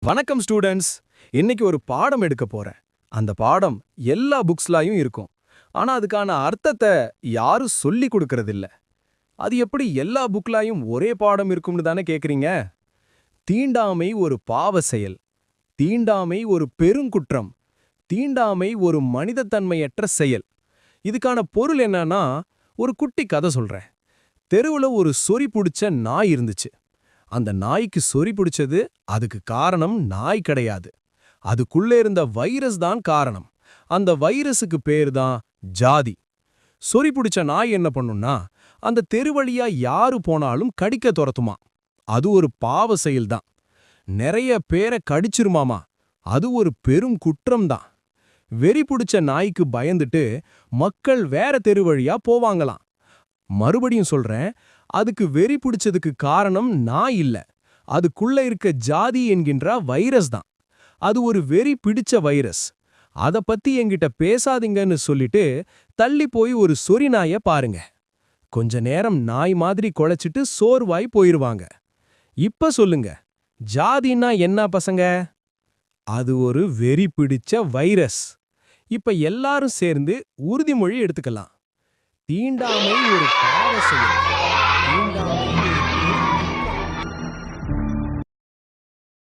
வணக்கம் ஸ்டூடண்ட்ஸ். இன்னைக்கு ஒரு பாடம் எடுக்க போறேன். அந்த பாடம் எல்லா புக்ஸ்லயும் இருக்கும். ஆனா அதுக்கான அர்த்தத்தை யாரும் சொல்லி கொடுக்கறதில்ல. அது எப்படி எல்லா புக்லயும் ஒரே பாடம் இருக்கும்னு தானே கேக்குறீங்க? தீண்டாமை ஒரு பாவ செயல். தீண்டாமை ஒரு பெருங்குற்றம். தீண்டாமை ஒரு மனிதத்தன்மையற்ற செயல். இதுக்கான பொருள் என்னன்னா, ஒரு குட்டி கதை சொல்றேன். தெருவுல ஒரு சொறி புடிச்ச நாய் இருந்துச்சு. அந்த நாய்க்கு சொறி பிடிச்சது அதுக்கு காரணம் நாய் கிடையாது. அதுக்குள்ளே இருந்த வைரஸ் தான் காரணம். அந்த வைரஸுக்கு பேரு தான் ஜாதி. சொறி பிடிச்ச நாய் என்ன பண்ணும்னா, அந்த தெருவழியா யாரு போனாலும் கடிக்க துரத்துமா. அது ஒரு பாவ செயல்தான். நிறைய பேரை கடிச்சிருமாமா. அது ஒரு பெரும் குற்றம் தான். வெறி பிடிச்ச நாய்க்கு பயந்துட்டு மக்கள் வேற தெரு வழியா போவாங்களாம். மறுபடியும் சொல்றேன், அதுக்கு வெறி பிடிச்சதுக்கு காரணம் நாய் இல்ல. அதுக்குள்ள இருக்க ஜாதி என்கின்ற வைரஸ் தான். அது ஒரு வெறி பிடிச்ச வைரஸ். அத பத்தி என்கிட்ட பேசாதீங்கன்னு சொல்லிட்டு தள்ளி போய் ஒரு சொறி நாய பாருங்க. கொஞ்ச நேரம் நாய் மாதிரி குலைச்சிட்டு சோர்வாய் போயிருவாங்க. இப்ப சொல்லுங்க, ஜாதின்னா என்ன பசங்க? அது ஒரு வெறி பிடிச்ச வைரஸ். இப்ப எல்லாரும் சேர்ந்து உறுதிமொழி எடுத்துக்கலாம். தீண்டாமை ஒரு பாவ செயல். தீண்டாமை ஒரு